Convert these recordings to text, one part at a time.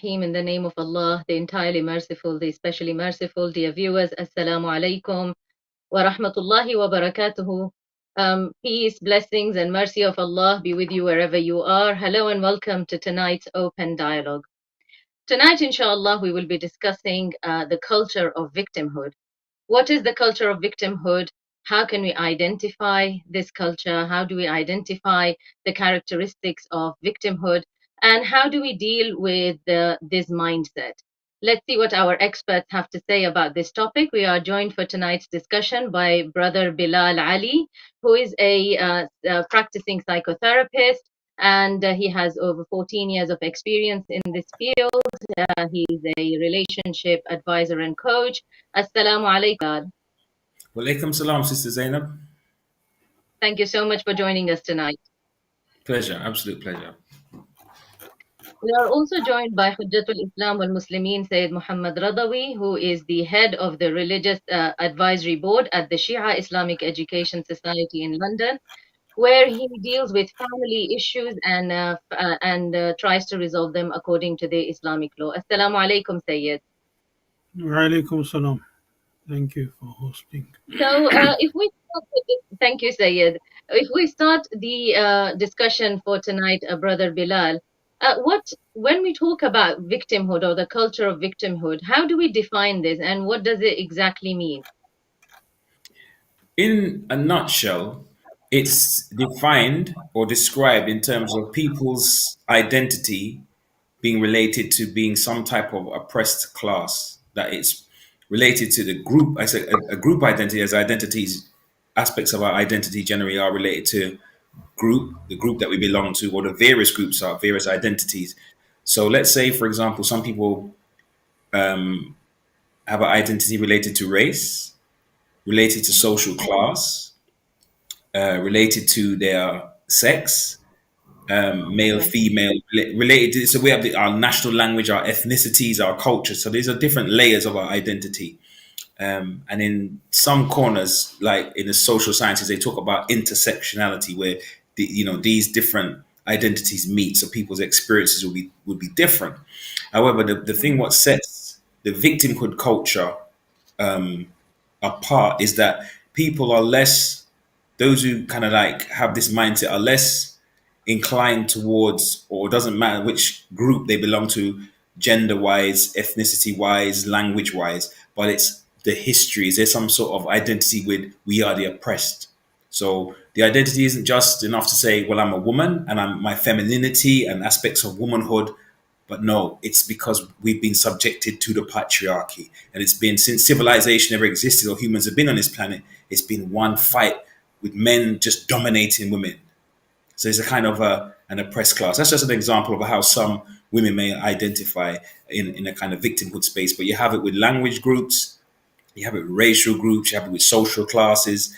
Rahim. In the name of Allah, the entirely merciful, the especially merciful. Dear viewers, Assalamu alaikum wa rahmatullahi wa barakatuhu. Peace, blessings, and mercy of Allah be with you wherever you are. Hello and welcome to tonight's open dialogue. Tonight, inshallah, we will be discussing the culture of victimhood. What is the culture of victimhood? How can we identify this culture? How do we identify the characteristics of victimhood? And how do we deal with this mindset? Let's see what our experts have to say about this topic. We are joined for tonight's discussion by Brother Bilal Ali, who is a practicing psychotherapist, and he has over 14 years of experience in this field. He's a relationship advisor and coach. Assalamu alaikum. Walaikum salam, Sister Zainab. Thank you so much for joining us tonight. Pleasure, absolute pleasure. We are also joined by Hujjatul Islam wal Muslimin Syed Mohammad Razavi, who is the head of the Religious Advisory Board at the Shia Islamic Education Society in London, where he deals with family issues and tries to resolve them according to the Islamic law. Assalamu alaikum, Syed. Wa alaikum salam. Thank you for hosting. So, if we start thank you, Syed. If we start the discussion for tonight, Brother Bilal, when we talk about victimhood or the culture of victimhood, how do we define this, and what does it exactly mean? In a nutshell, it's defined or described in terms of people's identity being related to being some type of oppressed class, that it's related to the group. I say a group identity, as identities, aspects of our identity generally are related to the group that we belong to, or the various groups are various identities. So let's say, for example, some people have an identity related to race, related to social class, related to their sex, male, female, related to, so we have our national language, our ethnicities, our culture. So these are different layers of our identity. And in some corners, like in the social sciences, they talk about intersectionality, where these different identities meet, so people's experiences would be different. However, the thing what sets the victimhood culture apart is that people are less, those who kind of like have this mindset are less inclined towards, or it doesn't matter which group they belong to, gender wise, ethnicity wise, language wise, but it's the history. Is there some sort of identity with we are the oppressed? So the identity isn't just enough to say, well, I'm a woman and I'm my femininity and aspects of womanhood. But no, it's because we've been subjected to the patriarchy. And it's been, since civilization ever existed or humans have been on this planet, it's been one fight with men just dominating women. So it's a kind of an oppressed class. That's just an example of how some women may identify in a kind of victimhood space. But you have it with language groups, you have it with racial groups, you have it with social classes,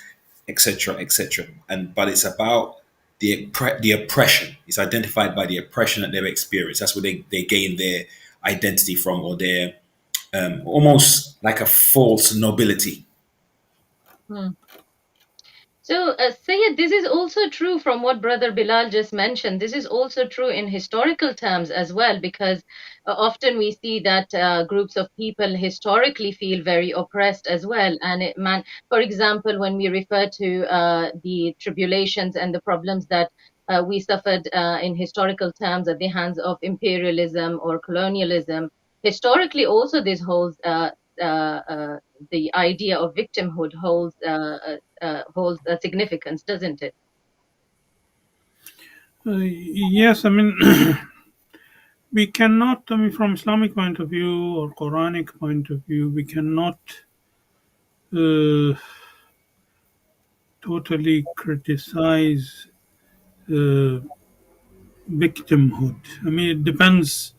etc., etc. But it's about the oppression. It's identified by the oppression that they've experienced. That's where they gain their identity from, or their almost like a false nobility. So, Syed, this is also true from what Brother Bilal just mentioned. This is also true in historical terms as well, because often we see that groups of people historically feel very oppressed as well. And for example, when we refer to the tribulations and the problems that we suffered in historical terms at the hands of imperialism or colonialism, historically also this holds the idea of victimhood holds a significance, doesn't it? Yes, I mean, we cannot, from Islamic point of view or Quranic point of view, we cannot totally criticize victimhood. I mean, it depends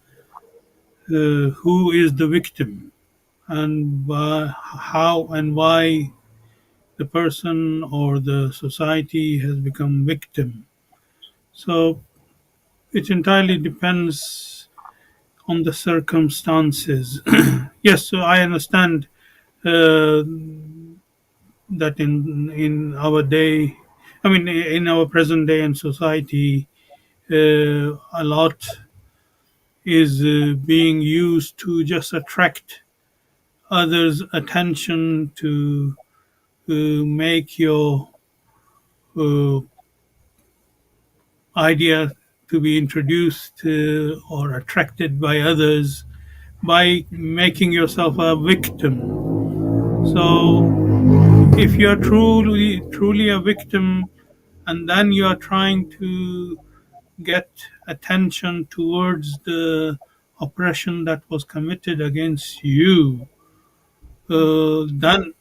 who is the victim and how and why the person or the society has become victim. So it entirely depends on the circumstances. Yes, so I understand that in our day, I mean, in our present day and society, a lot is being used to just attract others' attention, to make your uh, idea to be introduced or attracted by others, by making yourself a victim. So if you're truly a victim, and then you are trying to get attention towards the oppression that was committed against you, then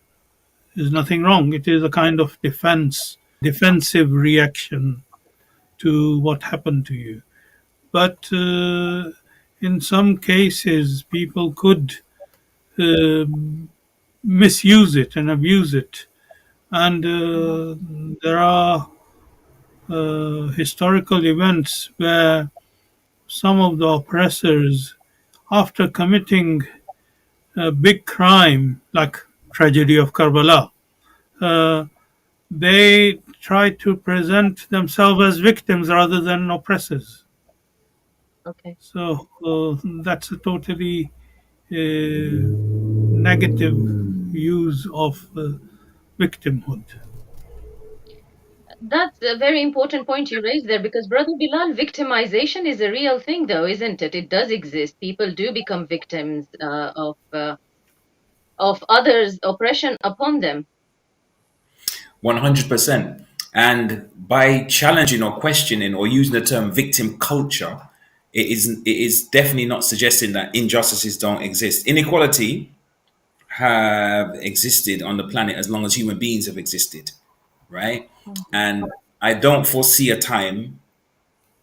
there's nothing wrong. It is a kind of defensive reaction to what happened to you. But in some cases, people could uh, misuse it and abuse it. And there are historical events where some of the oppressors, after committing a big crime like tragedy of Karbala, uh, they try to present themselves as victims rather than oppressors. Okay. So that's a totally negative use of victimhood. That's a very important point you raised there, because Brother Bilal, victimization is a real thing, though, isn't it? It does exist. People do become victims of others' oppression upon them. 100%. And by challenging or questioning or using the term victim culture, it is definitely not suggesting that injustices don't exist. Inequality have existed on the planet as long as human beings have existed, right? And I don't foresee a time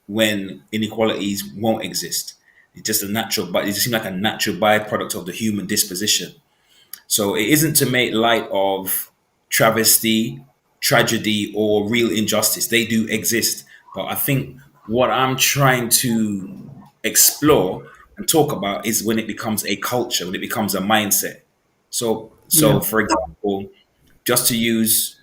when inequalities won't exist. It's just a natural, but it just seems like a natural byproduct of the human disposition. So it isn't to make light of travesty, tragedy, or real injustice. They do exist. But I think what I'm trying to explore and talk about is when it becomes a culture, when it becomes a mindset. So Yeah, for example, just to use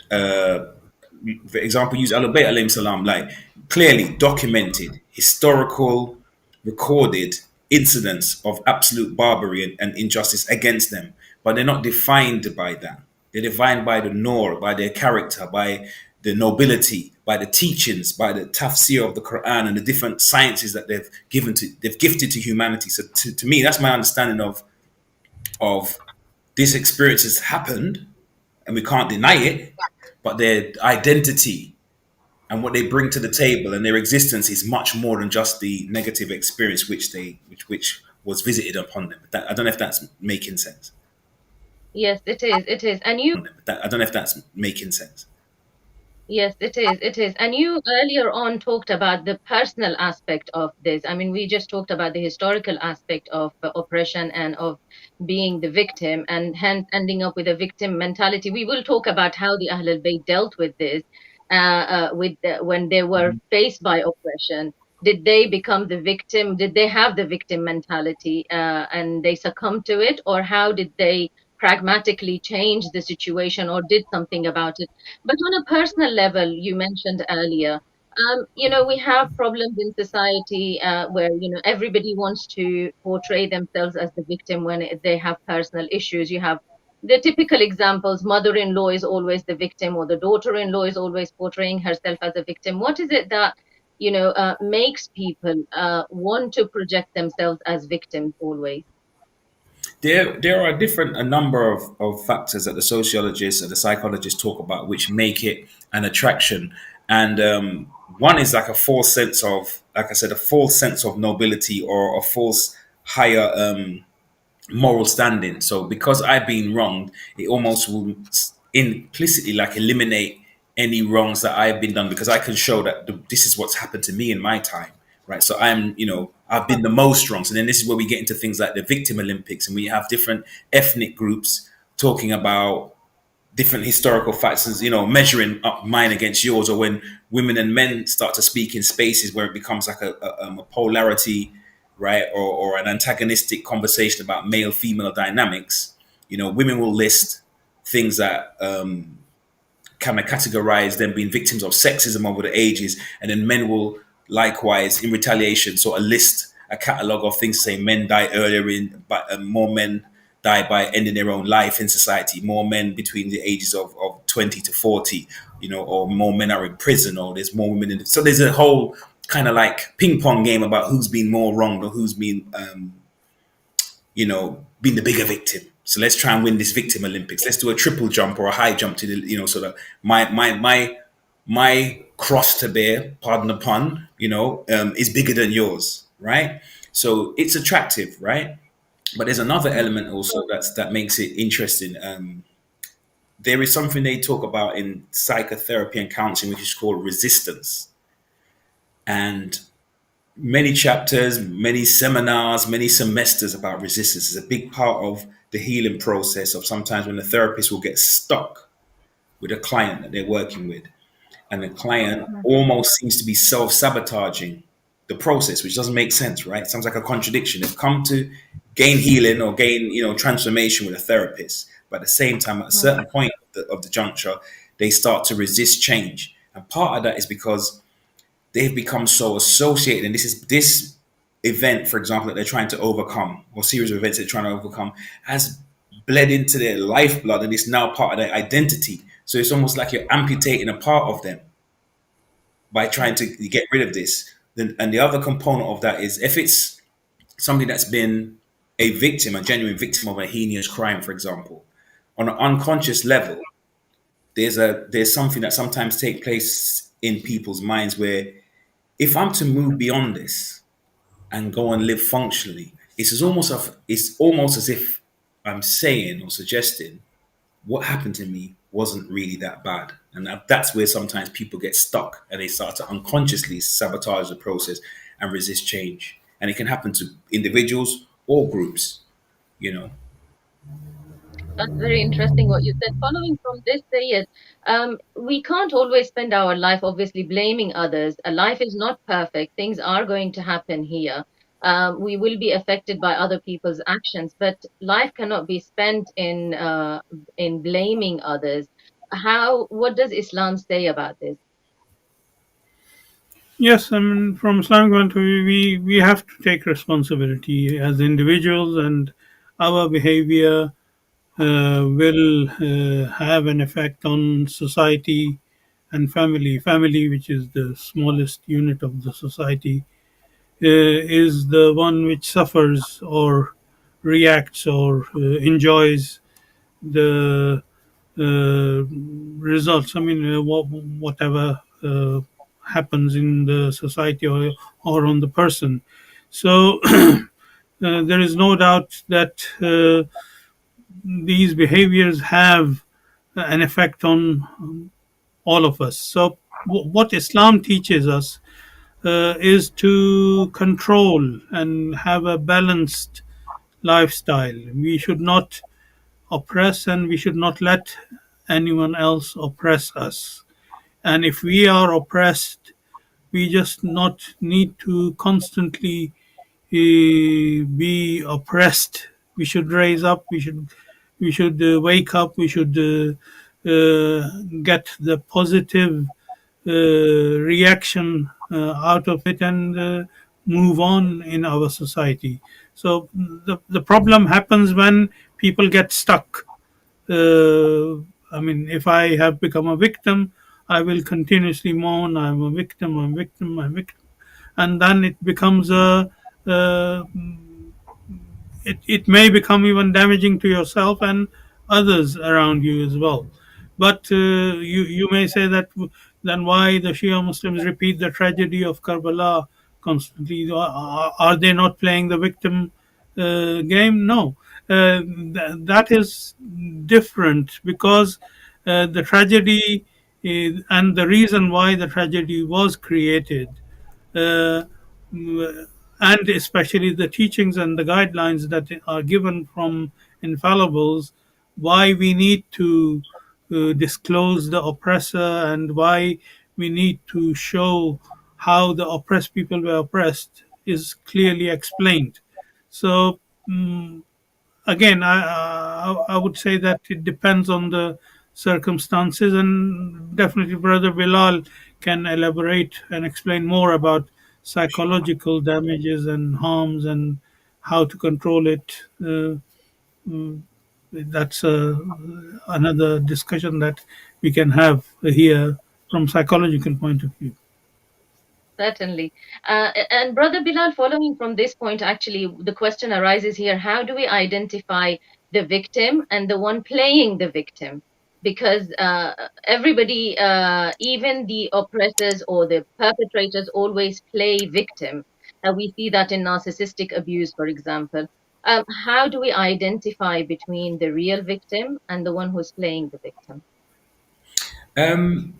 for example, use Ahlebait alayhim salam, like clearly documented, historical, recorded incidents of absolute barbarity and injustice against them. But they're not defined by that. They're defined by the Noor, by their character, by the nobility, by the teachings, by the tafsir of the Quran and the different sciences that they've gifted to humanity. So to me, that's my understanding of this experience has happened and we can't deny it, but their identity and what they bring to the table and their existence is much more than just the negative experience which was visited upon them. I don't know if that's making sense. Yes, it is. It is. And you I don't know if that's making sense. Yes, it is. It is. And you earlier on talked about the personal aspect of this. I mean, we just talked about the historical aspect of oppression and of being the victim and hence ending up with a victim mentality. We will talk about how the Ahlul Bayt dealt with this, when they were faced by oppression. Did they become the victim? Did they have the victim mentality, and they succumbed to it, or how did they pragmatically change the situation or did something about it? But on a personal level, you mentioned earlier, we have problems in society where, everybody wants to portray themselves as the victim when they have personal issues. You have the typical examples: mother-in-law is always the victim, or the daughter-in-law is always portraying herself as a victim. What is it that, makes people want to project themselves as victims always? There are a number of factors that the sociologists and the psychologists talk about which make it an attraction. And one is like a false sense of, like I said, a false sense of nobility or a false higher moral standing. So because I've been wronged, it almost will implicitly like eliminate any wrongs that I've been done because I can show that this is what's happened to me in my time, right? So I've been the most wronged. So then this is where we get into things like the Victim Olympics, and we have different ethnic groups talking about different historical factors, measuring up mine against yours, or when women and men start to speak in spaces where it becomes like a polarity, right, or an antagonistic conversation about male female dynamics. Women will list things that kind of categorize them being victims of sexism over the ages, and then men will likewise, in retaliation, sort of list a catalogue of things saying men die earlier but more men die by ending their own life in society. More men between the ages of 20 to 40, or more men are in prison, or there's more women in. So there's a whole kind of like ping pong game about who's been more wronged or who's been, been the bigger victim. So let's try and win this victim Olympics. Let's do a triple jump or a high jump to so that my cross to bear, pardon the pun, is bigger than yours, right? So it's attractive, right? But there's another element also that makes it interesting. There is something they talk about in psychotherapy and counseling, which is called resistance. And many chapters, many seminars, many semesters about resistance is a big part of the healing process of sometimes when the therapist will get stuck with a client that they're working with. And the client almost seems to be self-sabotaging the process, which doesn't make sense, right? It sounds like a contradiction. They've come to gain healing or gain, transformation with a therapist, but at the same time, at a certain point of the juncture, they start to resist change. And part of that is because they've become so associated, and this event, for example, that they're trying to overcome, or series of events they're trying to overcome, has bled into their lifeblood, and it's now part of their identity. So it's almost like you're amputating a part of them by trying to get rid of this. And the other component of that is if it's somebody that's been a victim, a genuine victim of a heinous crime, for example, on an unconscious level, there's something that sometimes takes place in people's minds where if I'm to move beyond this and go and live functionally, it's almost as if I'm saying or suggesting what happened to me wasn't really that bad. And that's where sometimes people get stuck and they start to unconsciously sabotage the process and resist change. And it can happen to individuals or groups, you know. That's very interesting what you said. Following from this, Sayed, we can't always spend our life obviously blaming others. A life is not perfect. Things are going to happen here. We will be affected by other people's actions, but life cannot be spent in blaming others. What does Islam say about this? Yes, I mean, from Islamic point of view, we have to take responsibility as individuals, and our behavior will have an effect on society and family. Family, which is the smallest unit of the society, is the one which suffers or reacts or enjoys the uh, results. I mean, whatever happens in the society or on the person. So there is no doubt that these behaviors have an effect on all of us. So what Islam teaches us is to control and have a balanced lifestyle. We should not oppress, and we should not let anyone else oppress us. And if we are oppressed, we just not need to constantly be oppressed. We should raise up. We should wake up. We should get the positive reaction out of it and move on in our society. So the problem happens when people get stuck. I mean, if I have become a victim, I will continuously moan, I'm a victim, I'm a victim, I'm a victim. And then it becomes uh, it may become even damaging to yourself and others around you as well. But you may say that then why the Shia Muslims repeat the tragedy of Karbala constantly? Are they not playing the victim game? No, that is different because the tragedy and the reason why the tragedy was created uh, and especially the teachings and the guidelines that are given from infallibles, why we need to disclose the oppressor and why we need to show how the oppressed people were oppressed is clearly explained. So again, I would say that it depends on the circumstances, and definitely Brother Bilal can elaborate and explain more about psychological damages and harms and how to control it. That's another discussion that we can have here from psychological point of view. Certainly. And Brother Bilal, following from this point, actually, the question arises here, how do we identify the victim and the one playing the victim? Because everybody, even the oppressors or the perpetrators, always play victim. We see that in narcissistic abuse, for example. How do we identify between the real victim and the one who's playing the victim? Um,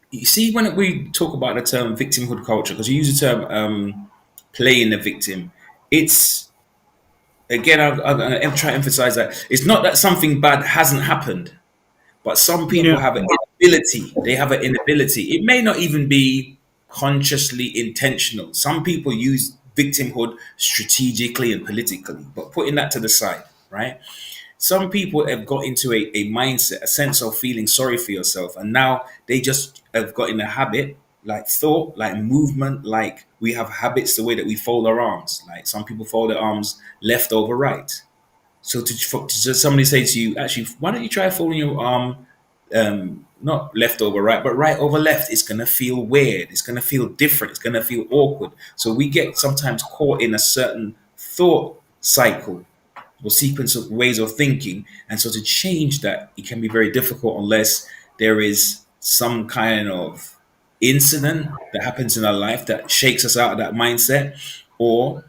you see, when we talk about the term victimhood culture, because you use the term playing the victim, it's again, I'm trying to emphasize that it's not that something bad hasn't happened, but some people Yeah, have an inability. They have an inability. It may not even be consciously intentional. Some people use victimhood strategically and politically, but putting that to the side, right? Some people have got into a mindset, a sense of feeling sorry for yourself, and now they just have got in a habit, like thought, like movement, like we have habits the way that we fold our arms. Like some people fold their arms left over right. So to just somebody say to you, actually, why don't you try folding your arm, not left over right, but right over left? It's gonna feel weird. It's gonna feel different. It's gonna feel awkward. So we get sometimes caught in a certain thought cycle or sequence of ways of thinking. And so to change that, it can be very difficult unless there is some kind of incident that happens in our life that shakes us out of that mindset, or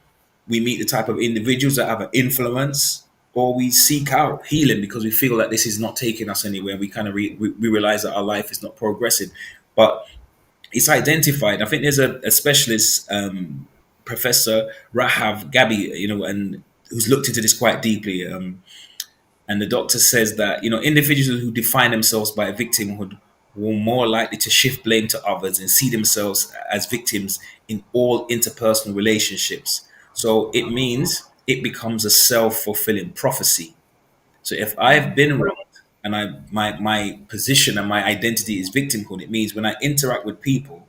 we meet the type of individuals that have an influence, or we seek out healing because we feel that this is not taking us anywhere. We kind of we realize that our life is not progressing. But it's identified. I think there's a specialist, Professor Rahav Gabi, and who's looked into this quite deeply. And the doctor says that individuals who define themselves by victimhood were more likely to shift blame to others and see themselves as victims in all interpersonal relationships. So it means it becomes a self-fulfilling prophecy. So if I've been wronged and my position and my identity is victimhood, it means when I interact with people,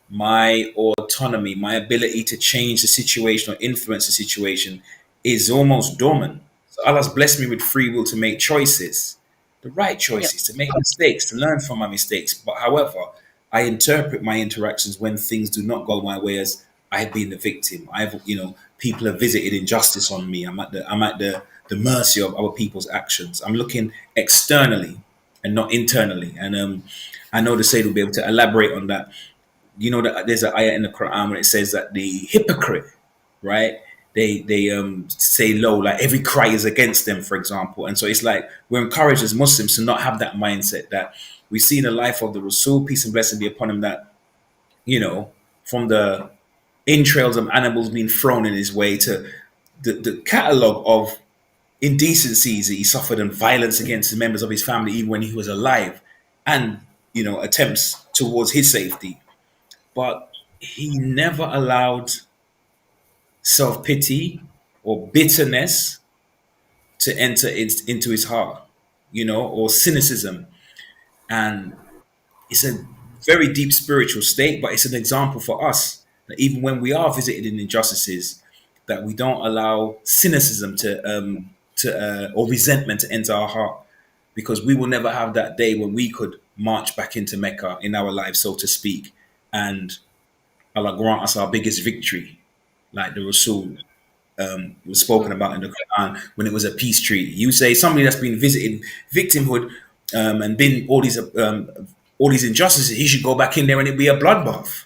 my autonomy, my ability to change the situation or influence the situation is almost dormant. So Allah's blessed me with free will to make choices, the right Yeah. choices, to make mistakes, to learn from my mistakes. But however, I interpret my interactions when things do not go my way as I've been the victim. People have visited injustice on me. I'm at the mercy of other people's actions. I'm looking externally and not internally. And I know the Sayyid will be able to elaborate on that. You know that there's an ayah in the Quran where it says that the hypocrite, right? They say low, like every cry is against them, for example. And so it's like we're encouraged as Muslims to not have that mindset that we see in the life of the Rasul, peace and blessing be upon him, that from the entrails of animals being thrown in his way to the catalogue of indecencies that he suffered and violence against the members of his family even when he was alive, and attempts towards his safety. But he never allowed self pity or bitterness to enter into his heart, or cynicism. And it's a very deep spiritual state, but it's an example for us that even when we are visited in injustices, that we don't allow cynicism or resentment to enter our heart, because we will never have that day when we could march back into Mecca in our lives, so to speak, and Allah grant us our biggest victory, like the Rasul was spoken about in the Quran when it was a peace treaty. You say somebody that's been visited victimhood and been all these injustices, he should go back in there and it'd be a bloodbath.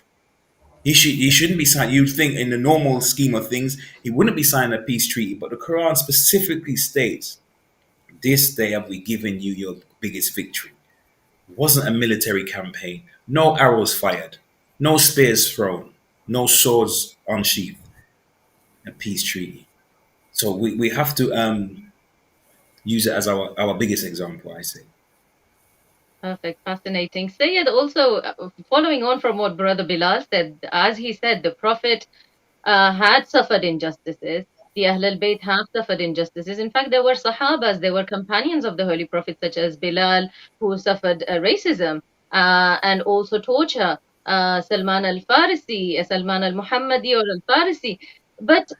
He shouldn't be signed. You'd think in the normal scheme of things he wouldn't be signing a peace treaty, but the Quran specifically states, "This day have we given you your biggest victory." It wasn't a military campaign. No arrows fired, no spears thrown, no swords unsheathed. A peace treaty. So we have to use it as our biggest example, I say. Perfect, fascinating. Syed, also following on from what Brother Bilal said, as he said, the Prophet had suffered injustices. The Ahlebait have suffered injustices. In fact, there were Sahabas, there were companions of the Holy Prophet, such as Bilal, who suffered racism and also torture. Salman al-Farisi, Salman al-Muhammadi or al-Farisi. But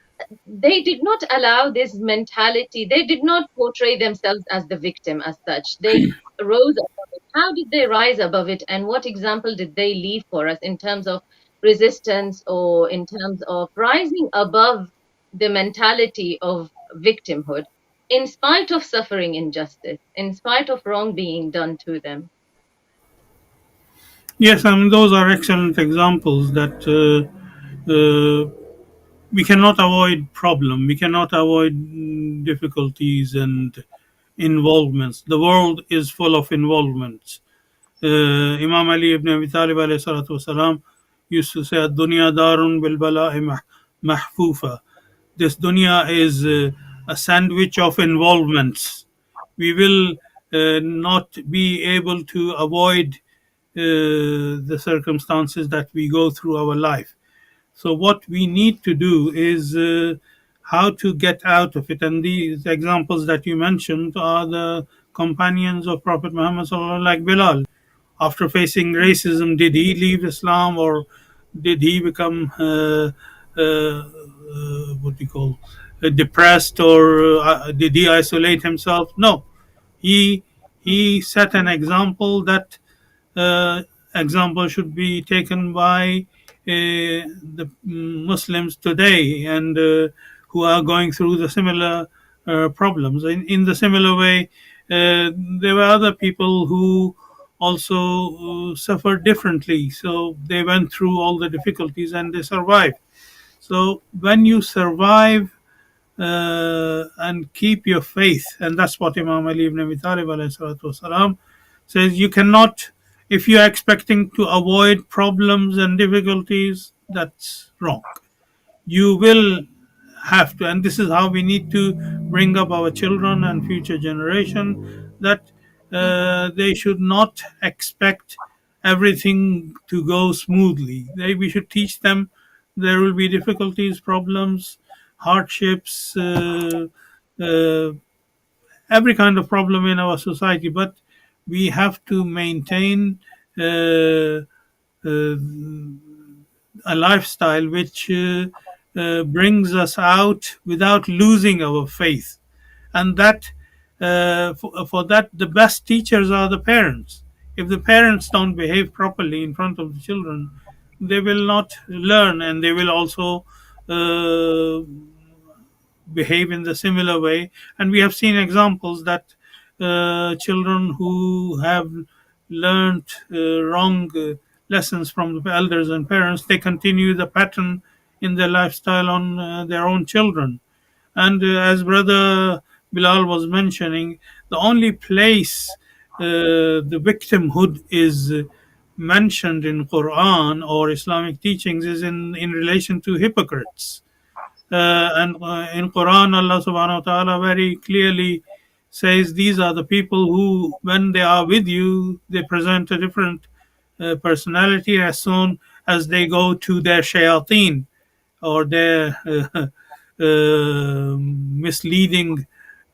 they did not allow this mentality. They did not portray themselves as the victim as such. They rose above it. How did they rise above it? And what example did they leave for us in terms of resistance or in terms of rising above the mentality of victimhood in spite of suffering injustice, in spite of wrong being done to them? Yes, I mean, those are excellent examples that we cannot avoid problem. We cannot avoid difficulties and involvements. The world is full of involvements. Imam Ali ibn Abi Talib alayhi salatu wasalam used to say, "Dunya darun bil bala'i mahfufa." This dunya is a sandwich of involvements. We will not be able to avoid the circumstances that we go through our life. So what we need to do is how to get out of it. And these examples that you mentioned are the companions of Prophet Muhammad sallallahu like Bilal. After facing racism, did he leave Islam or did he become what do you call depressed or did he isolate himself? No, he he set an example that uh, example should be taken by the Muslims today and who are going through the similar problems. In the similar way, there were other people who also suffered differently. So they went through all the difficulties and they survived. So when you survive and keep your faith, and that's what Imam Ali ibn Abi Talib alayhi salatu wasalam says, you cannot, if you are expecting to avoid problems and difficulties, that's wrong. You will have to, and this is how we need to bring up our children and future generation, that they should not expect everything to go smoothly. We should teach them there will be difficulties, problems, hardships, uh, every kind of problem in our society, but we have to maintain uh, a lifestyle which brings us out without losing our faith. And that for that, the best teachers are the parents. If the parents don't behave properly in front of the children, they will not learn, and they will also uh, behave in the similar way. And we have seen examples that children who have learned wrong lessons from the elders and parents, they continue the pattern in their lifestyle on their own children. And as brother Bilal was mentioning, the only place the victimhood is mentioned in Quran or Islamic teachings is in relation to hypocrites. And in Quran, Allah subhanahu wa ta'ala very clearly says these are the people who, when they are with you, they present a different personality as soon as they go to their shayateen or their misleading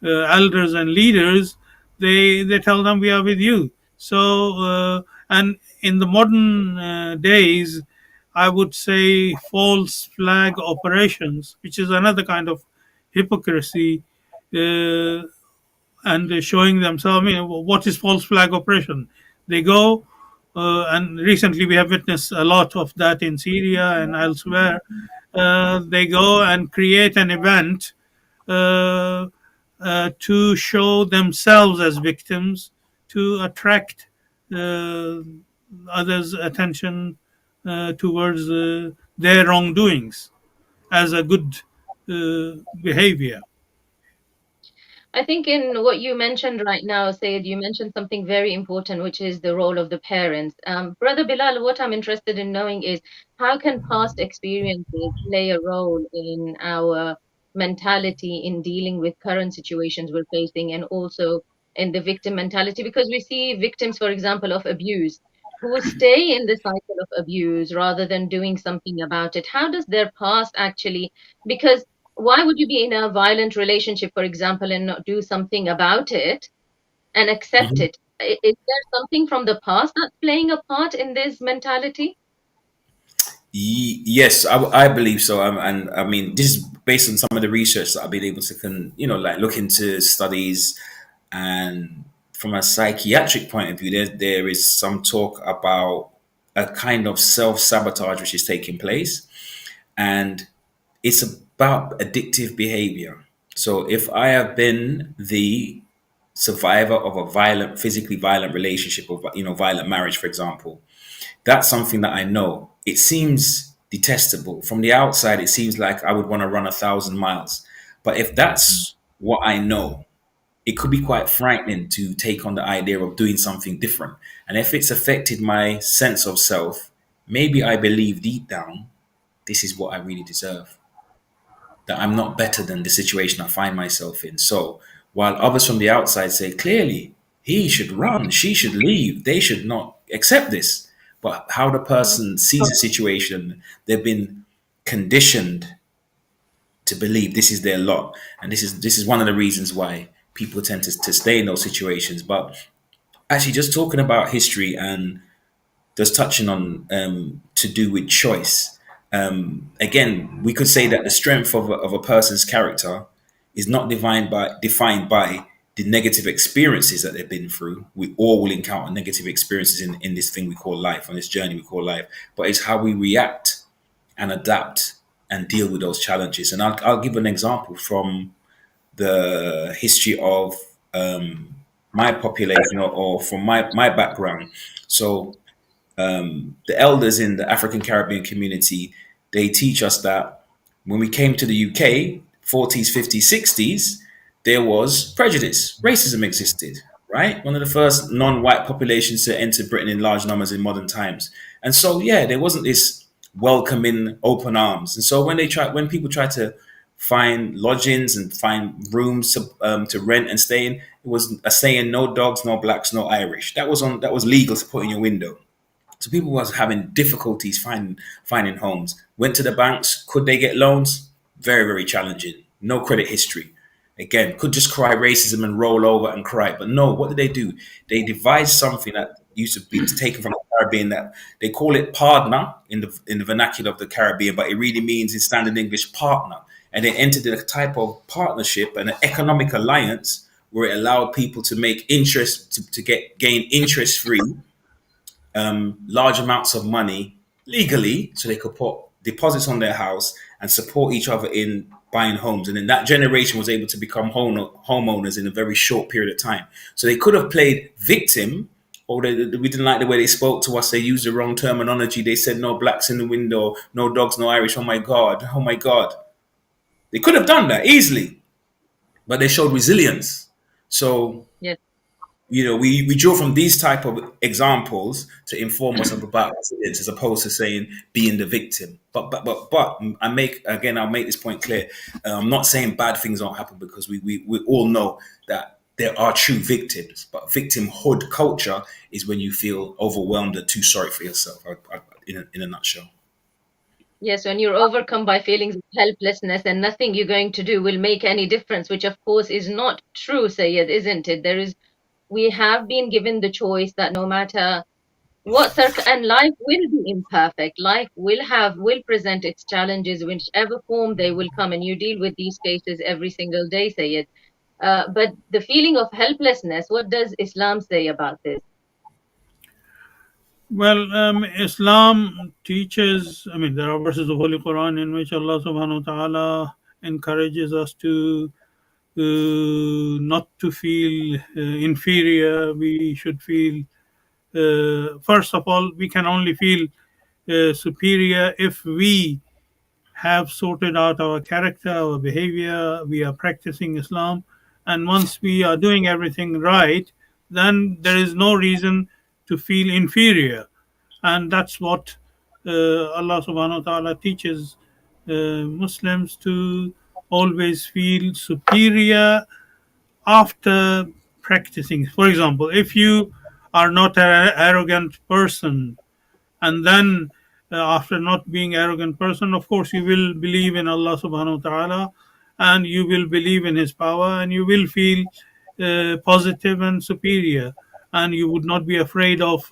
elders and leaders. They tell them we are with you. So and in the modern days, I would say false flag operations, which is another kind of hypocrisy, uh, and showing themselves. I mean, what is false flag operation? They go, and recently we have witnessed a lot of that in Syria and elsewhere. They go and create an event uh, to show themselves as victims to attract uh, others' attention towards their wrongdoings as a good behavior. I think in what you mentioned right now, Sayed, you mentioned something very important, which is the role of the parents. Brother Bilal, what I'm interested in knowing is how can past experiences play a role in our mentality in dealing with current situations we're facing and also in the victim mentality? Because we see victims, for example, of abuse who stay in the cycle of abuse rather than doing something about it. How does their past actually, because why would you be in a violent relationship, for example, and not do something about it and accept Mhm. it? Is there something from the past that's playing a part in this mentality? Yes, I believe so. And I mean, this is based on some of the research that I've been able to, like look into studies, and from a psychiatric point of view, there is some talk about a kind of self sabotage which is taking place, and it's about addictive behavior. So if I have been the survivor of a violent, physically violent relationship, or violent marriage, for example, that's something that I know. It seems detestable. From the outside, it seems like I would want to run 1,000 miles. But if that's what I know, it could be quite frightening to take on the idea of doing something different. And if it's affected my sense of self, maybe I believe deep down, this is what I really deserve, that I'm not better than the situation I find myself in. So while others from the outside say clearly, he should run, she should leave, they should not accept this. But how the person sees the situation, they've been conditioned to believe this is their lot. And this is one of the reasons why people tend to stay in those situations. But actually just talking about history and just touching on to do with choice. Again, we could say that the strength of a person's character is not defined by the negative experiences that they've been through. We all will encounter negative experiences in this thing we call life, on this journey we call life. But it's how we react and adapt and deal with those challenges. And I'll give an example from the history of my population, or from my background. So the elders in the African Caribbean community, they teach us that when we came to the UK, 40s, 50s, 60s, there was prejudice, racism existed, right? One of the first non-white populations to enter Britain in large numbers in modern times. And so, yeah, there wasn't this welcoming open arms. And so when people try to find lodgings and find rooms to rent and stay in, it was a saying, no dogs, no blacks, no Irish. That was legal to put in your window. So people was having difficulties finding homes. Went to the banks. Could they get loans? Very, very challenging. No credit history. Again, could just cry racism and roll over and cry. But no, what did they do? They devised something that used to be taken from the Caribbean, that they call it partner in the vernacular of the Caribbean, but it really means in standard English partner. And they entered a type of partnership and an economic alliance where it allowed people to make interest to gain interest free large amounts of money legally, so they could put deposits on their house and support each other in buying homes. And then that generation was able to become homeowners in a very short period of time. So they could have played victim, or we didn't like the way they spoke to us. They used the wrong terminology. They said no blacks in the window, no dogs, no Irish. Oh my God, oh my God. They could have done that easily, but they showed resilience. So Yes. we draw from these type of examples to inform us about resilience, as opposed to saying being the victim. But I'll make this point clear. I'm not saying bad things don't happen, because we all know that there are true victims. But victimhood culture is when you feel overwhelmed and too sorry for yourself. In a nutshell. Yes, when you're overcome by feelings of helplessness and nothing you're going to do will make any difference, which of course is not true, Syed, isn't it? We have been given the choice that no matter and life will be imperfect. Life will present its challenges, whichever form they will come, and you deal with these cases every single day, Syed. But the feeling of helplessness, what does Islam say about this? Well, Islam teaches, I mean, there are verses of Holy Quran in which Allah subhanahu wa ta'ala encourages us to not to feel inferior. We should feel, first of all, we can only feel superior if we have sorted out our character, our behavior, we are practicing Islam. And once we are doing everything right, then there is no reason to feel inferior. And that's what Allah subhanahu wa ta'ala teaches Muslims, to always feel superior after practicing. For example, if you are not an arrogant person, and then after not being arrogant person, of course you will believe in Allah subhanahu wa ta'ala, and you will believe in his power, and you will feel positive and superior, and you would not be afraid of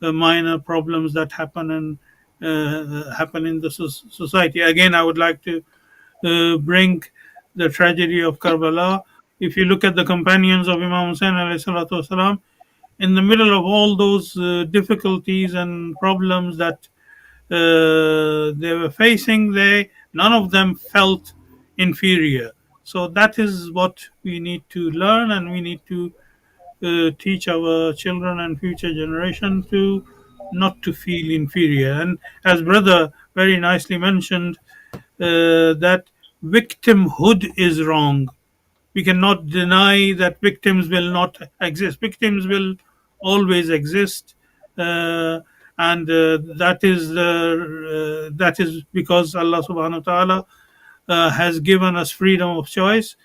minor problems that happen, and happen in the society. Again, I would like to bring the tragedy of Karbala. If you look at the companions of Imam Hussain alayhi salatu wasalam, in the middle of all those difficulties and problems that they were facing, they none of them felt inferior. So that is what we need to learn, and we need to teach our children and future generation to not to feel inferior. And as brother very nicely mentioned, that victimhood is wrong. We cannot deny that victims will not exist. Victims will always exist, and that is because Allah Subhanahu wa Taala has given us freedom of choice.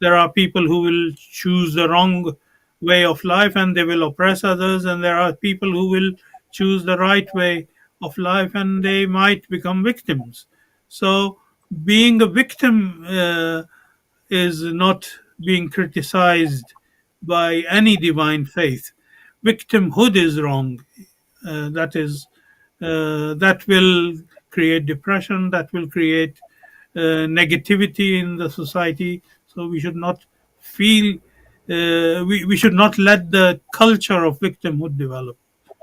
There are people who will choose the wrong way of life and they will oppress others, and there are people who will choose the right way of life and they might become victims. So, being a victim is not being criticized by any divine faith. Victimhood is wrong. That will create depression. That will create negativity in the society. So we should not feel. We should not let the culture of victimhood develop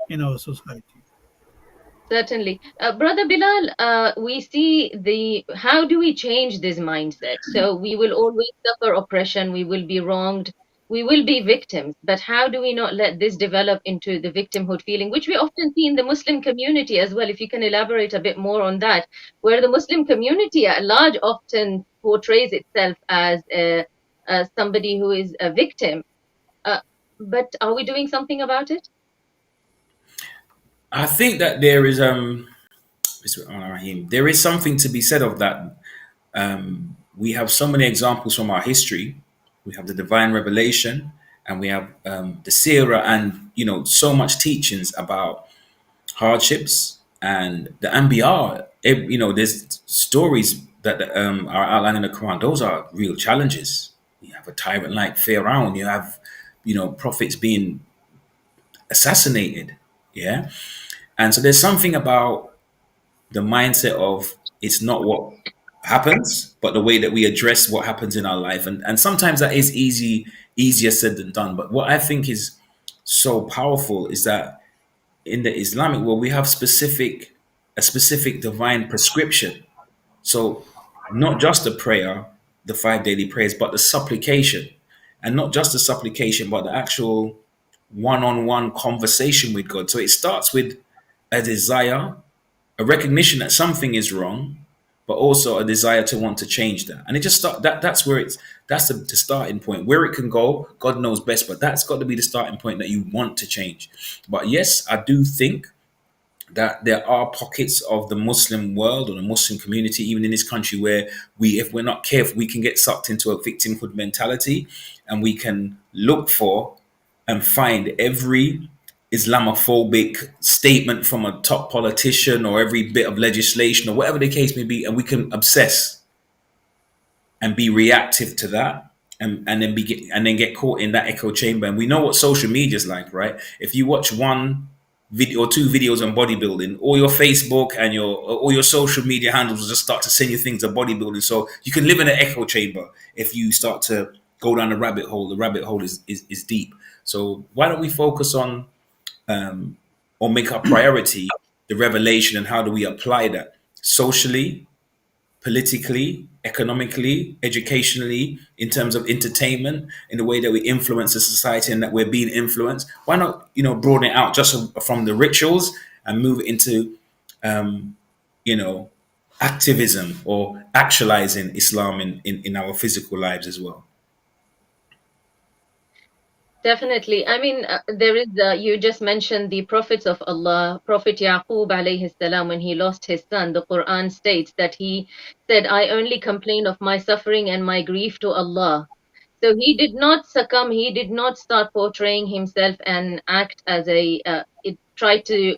in our society. Certainly. Brother Bilal, we see how do we change this mindset? So we will always suffer oppression, we will be wronged, we will be victims, but how do we not let this develop into the victimhood feeling, which we often see in the Muslim community as well? If you can elaborate a bit more on that, where the Muslim community at large often portrays itself as somebody who is a victim. Uh, but are we doing something about it? I think that there is there is something to be said of that. We have so many examples from our history. We have the divine revelation, and we have the seerah, and so much teachings about hardships and the Anbiya. There's stories that are outlined in the Quran. Those are real challenges. You have a tyrant like Pharaoh. You have prophets being assassinated. Yeah, and so there's something about the mindset of it's not what happens, but the way that we address what happens in our life. And sometimes that is easier said than done. But what I think is so powerful is that in the Islamic world, we have a specific divine prescription. So not just the prayer, the 5 daily prayers, but the supplication. And not just the supplication, but the actual one-on-one conversation with God. So it starts with a desire, a recognition that something is wrong, but also a desire to want to change that. And it just that's the starting point. Where it can go, God knows best, but that's got to be the starting point, that you want to change. But yes, I do think that there are pockets of the Muslim world or the Muslim community, even in this country, where if we're not careful, we can get sucked into a victimhood mentality, and we can look for and find every Islamophobic statement from a top politician or every bit of legislation or whatever the case may be, and we can obsess and be reactive to that, and then get caught in that echo chamber. And we know what social media is like, right? If you watch one video or two videos on bodybuilding, all your Facebook and all your social media handles will just start to send you things of bodybuilding. So you can live in an echo chamber if you start to go down the rabbit hole. The rabbit hole is deep. So why don't we focus on or make our priority the revelation, and how do we apply that socially, politically, economically, educationally, in terms of entertainment, in the way that we influence the society and that we're being influenced? Why not, broaden it out just from the rituals and move it into, activism or actualizing Islam in our physical lives as well? Definitely. I mean, there is, you just mentioned the prophets of Allah. Prophet Yaqub alayhi salam, when he lost his son, the Quran states that he said, I only complain of my suffering and my grief to Allah. So he did not succumb, he did not start portraying himself and act as it tried to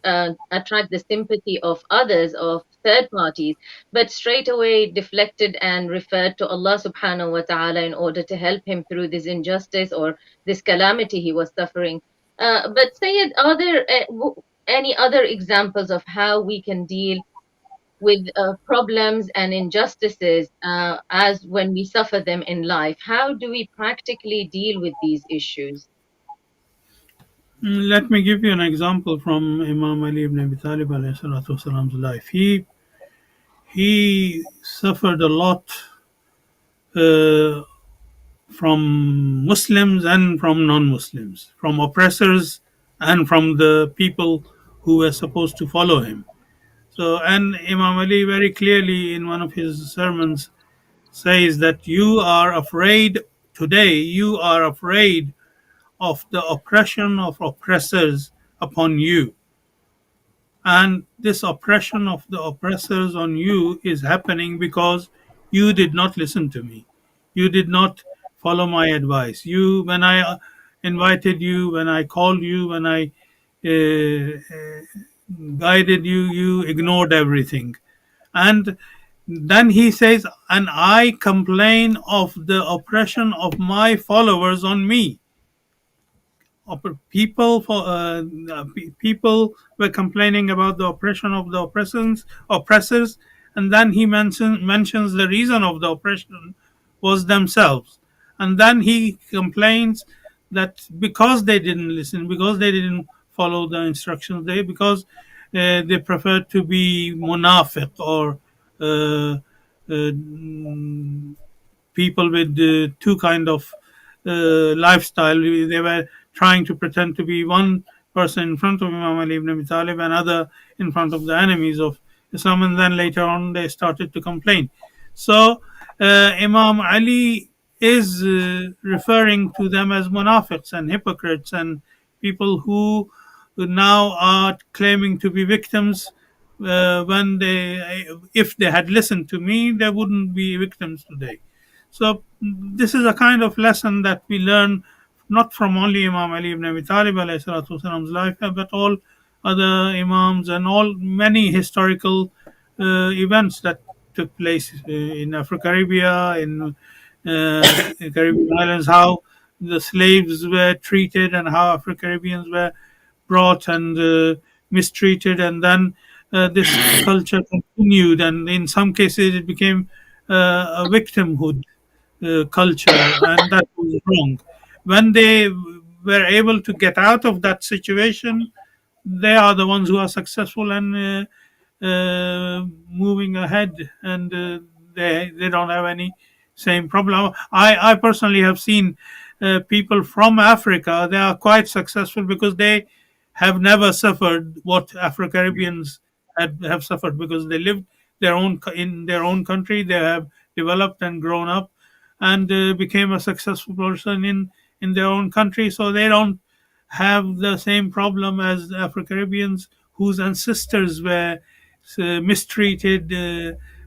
attract the sympathy of others, of third parties, but straight away deflected and referred to Allah subhanahu wa ta'ala in order to help him through this injustice or this calamity he was suffering. But Syed, are there, any other examples of how we can deal with problems and injustices as when we suffer them in life? How do we practically deal with these issues? Let me give you an example from Imam Ali ibn Abi Talib alayhi salatu wasalam's life. He suffered a lot uh, from Muslims and from non-Muslims, from oppressors and from the people who were supposed to follow him. So, and Imam Ali very clearly in one of his sermons says that you are afraid today, you are afraid of the oppression of oppressors upon you. And this oppression of the oppressors on you is happening because you did not listen to me. You did not follow my advice. You, when I invited you, when I called you, when I guided you, you ignored everything. And then he says, and I complain of the oppression of my followers on me. People were complaining about the oppression of the oppressors, and then he mentions the reason of the oppression was themselves, and then he complains that because they didn't listen, because they didn't follow the instructions, they preferred to be munafiq, or uh, people with two kind of lifestyle. They were trying to pretend to be one person in front of Imam Ali ibn Abi Talib and other in front of the enemies of Islam, and then later on they started to complain. So Imam Ali is referring to them as munafiqs and hypocrites and people who now are claiming to be victims, when they, if they had listened to me, they wouldn't be victims today. So this is a kind of lesson that we learn not from only Imam Ali ibn Abi Talib alayhi salatu wasalam's life, but all other Imams and all many historical events that took place in Africa, Arabia, in Caribbean islands, how the slaves were treated and how Afro Caribbeans were brought and mistreated, and then this culture continued, and in some cases it became a victimhood culture, and that was wrong. When they were able to get out of that situation, they are the ones who are successful and moving ahead, and they don't have any same problem. I personally have seen people from Africa. They are quite successful because they have never suffered what Afro Caribbeans have suffered, because they lived in their own country. They have developed and grown up and became a successful person in their own country. So they don't have the same problem as Afro Caribbeans whose ancestors were mistreated,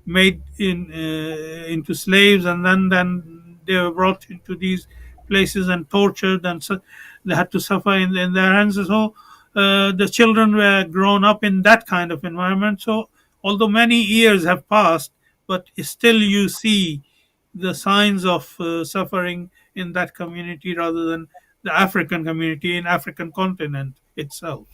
made into slaves, and then they were brought into these places and tortured, and so they had to suffer in their hands. So the children were grown up in that kind of environment. So although many years have passed, but still you see the signs of suffering in that community rather than the African community in African continent itself.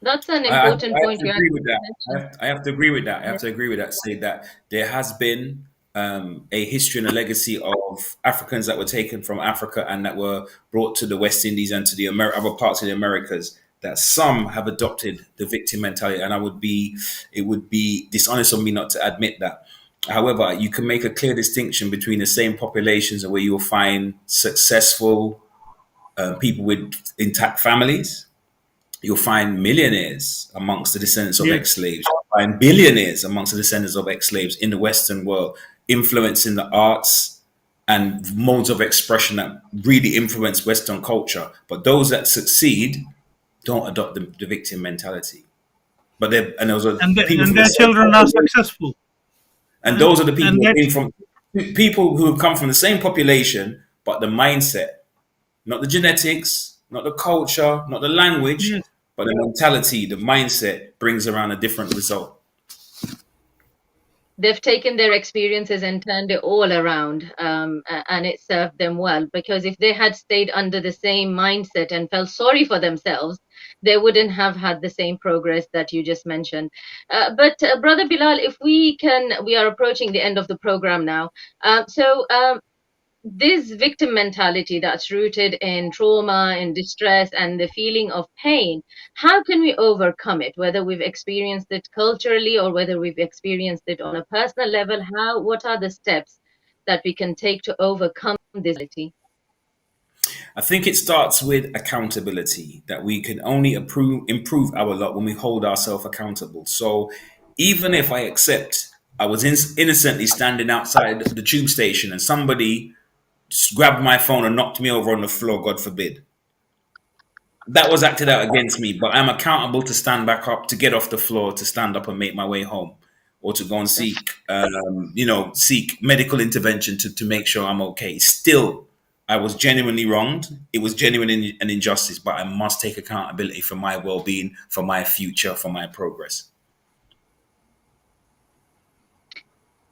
That's an I have important point to you agree with actually that. mentioned. I have to agree with that. I Yeah. have to agree with that. Say that there has been a history and a legacy of Africans that were taken from Africa and that were brought to the West Indies and to the other parts of the Americas. That some have adopted the victim mentality, and it would be dishonest of me not to admit that. However, you can make a clear distinction between the same populations where you will find successful people with intact families. You'll find millionaires amongst the descendants of Yes. ex-slaves. You'll find billionaires amongst the descendants of ex-slaves in the Western world, influencing the arts and modes of expression that really influence Western culture. But those that succeed don't adopt the victim mentality. But they and those are people And from the their same children are population, successful. and Uh, those are the people and who that came from people who have come from the same population, but the mindset, not the genetics, not the culture, not the language, Yes. but the mentality, the mindset brings around a different result. they've taken their experiences and turned it all around, and it served them well. Because if they had stayed under the same mindset and felt sorry for themselves, they wouldn't have had the same progress that you just mentioned. But Brother Bilal, if we can, we are approaching the end of the program now. This victim mentality that's rooted in trauma, in distress, and the feeling of pain, how can we overcome it? Whether we've experienced it culturally or whether we've experienced it on a personal level, what are the steps that we can take to overcome this mentality? I think it starts with accountability, that we can only improve our lot when we hold ourselves accountable. So even if I accept I was innocently standing outside the tube station and somebody grabbed my phone and knocked me over on the floor, God forbid, that was acted out against me, but I'm accountable to stand back up, to get off the floor, to stand up and make my way home, or to go and seek, seek medical intervention to make sure I'm okay. Still, I was genuinely wronged. It was genuine an injustice, but I must take accountability for my well-being, for my future, for my progress.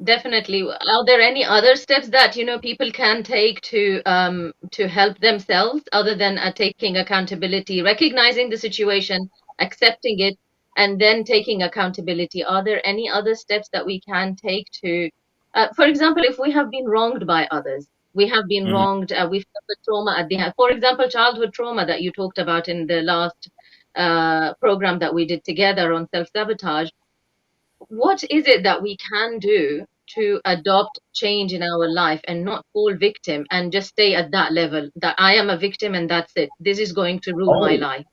Definitely. Are there any other steps that people can take to help themselves other than taking accountability, recognizing the situation, accepting it, and then taking accountability? Are there any other steps that we can take to, for example, if we have been wronged by others, we have been Mhm. wronged, we've suffered trauma at the hand. For example, childhood trauma that you talked about in the last program that we did together on self-sabotage. What is it that we can do to adopt change in our life and not fall victim and just stay at that level that I am a victim and that's it? This is going to rule my Oh, life.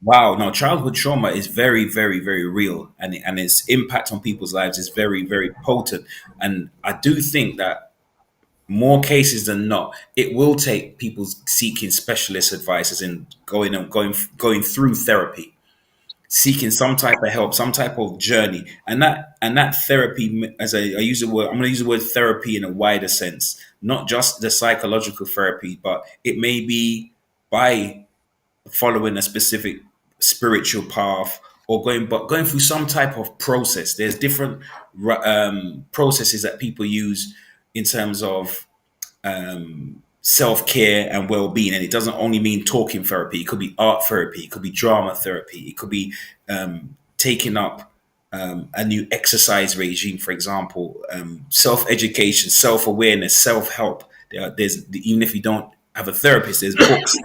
wow. No, childhood trauma is very, very, very real, and its impact on people's lives is very, very potent. And I do think that more cases than not, it will take people seeking specialist advice, in going through therapy, seeking some type of help, some type of journey, and that therapy. As I use the word, I'm going to use the word therapy in a wider sense, not just the psychological therapy, but it may be by following a specific spiritual path, or going through some type of process. There's different processes that people use in terms of self care and well being. And it doesn't only mean talking therapy, it could be art therapy, it could be drama therapy, it could be taking up a new exercise regime, for example, self education, self awareness, self help. There's, even if you don't have a therapist, there's books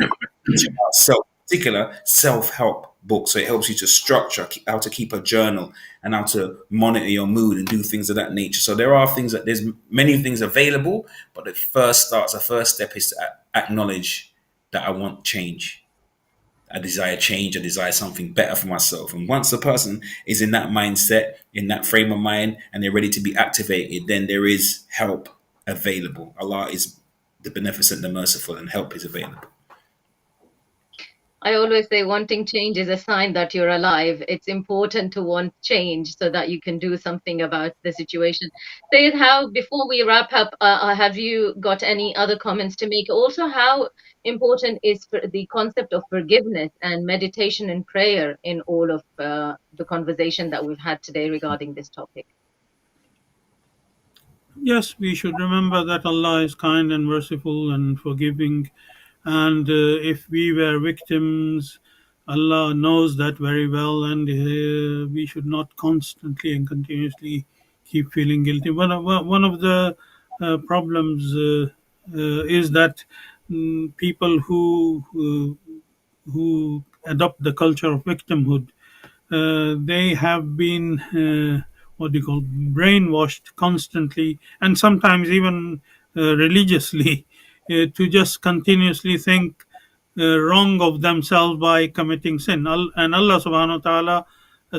teaching about particular self help books. So it helps you to structure how to keep a journal and how to monitor your mood and do things of that nature. So there's many things available, but the first step is to acknowledge that I want change. I desire change. I desire something better for myself. And once a person is in that mindset, in that frame of mind, and they're ready to be activated, then there is help available. Allah is the beneficent, the merciful, and help is available. I always say wanting change is a sign that you're alive. It's important to want change so that you can do something about the situation. Sayed, how, before we wrap up, have you got any other comments to make? Also, how important is the concept of forgiveness and meditation and prayer in all of the conversation that we've had today regarding this topic? Yes, we should remember that Allah is kind and merciful and forgiving. And if we were victims, Allah knows that very well, and we should not constantly and continuously keep feeling guilty. One of the problems is that people who adopt the culture of victimhood, they have been what do you call brainwashed constantly, and sometimes even religiously, to just continuously think wrong of themselves by committing sin. And Allah subhanahu wa ta'ala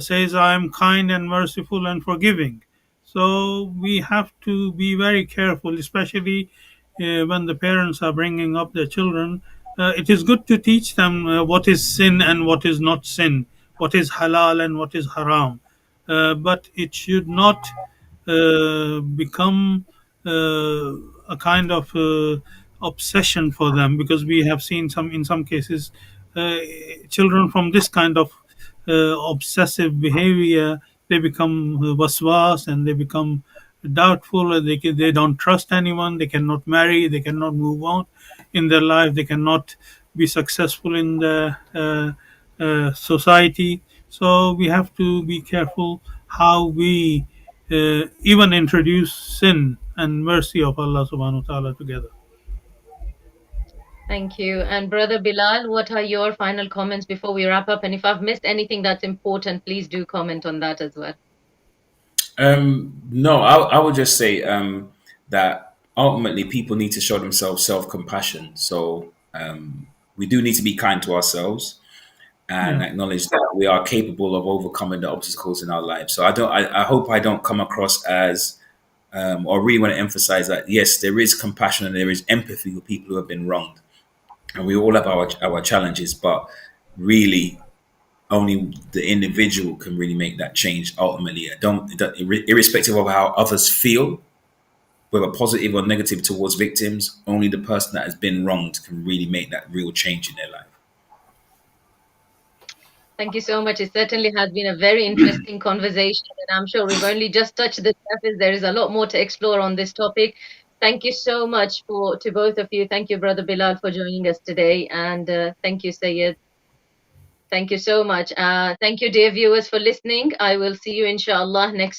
says, I am kind and merciful and forgiving. So we have to be very careful, especially when the parents are bringing up their children. It is good to teach them what is sin and what is not sin, what is halal and what is haram. But it should not become a kind of obsession for them, because we have seen in some cases uh, children from this kind of obsessive behavior, they become waswas, and they become doubtful. They don't trust anyone. They cannot marry. They cannot move on in their life. They cannot be successful in the society. So we have to be careful how we even introduce sin and mercy of Allah subhanahu wa ta'ala together. Thank you. And Brother Bilal, what are your final comments before we wrap up? And if I've missed anything that's important, please do comment on that as well. No, I would just say that ultimately people need to show themselves self-compassion. So we do need to be kind to ourselves and Yeah. acknowledge that we are capable of overcoming the obstacles in our lives. So I hope I don't come across as or really want to emphasize that yes, there is compassion and there is empathy with people who have been wronged, and we all have our challenges, but really only the individual can really make that change ultimately. Irrespective of how others feel, whether positive or negative towards victims, only the person that has been wronged can really make that real change in their life. Thank you so much. It certainly has been a very interesting conversation, and I'm sure we've only just touched the surface. There is a lot more to explore on this topic. Thank you so much to both of you. Thank you, Brother Bilal, for joining us today, and thank you, Syed. Thank you so much. Thank you, dear viewers, for listening. I will see you, inshallah, next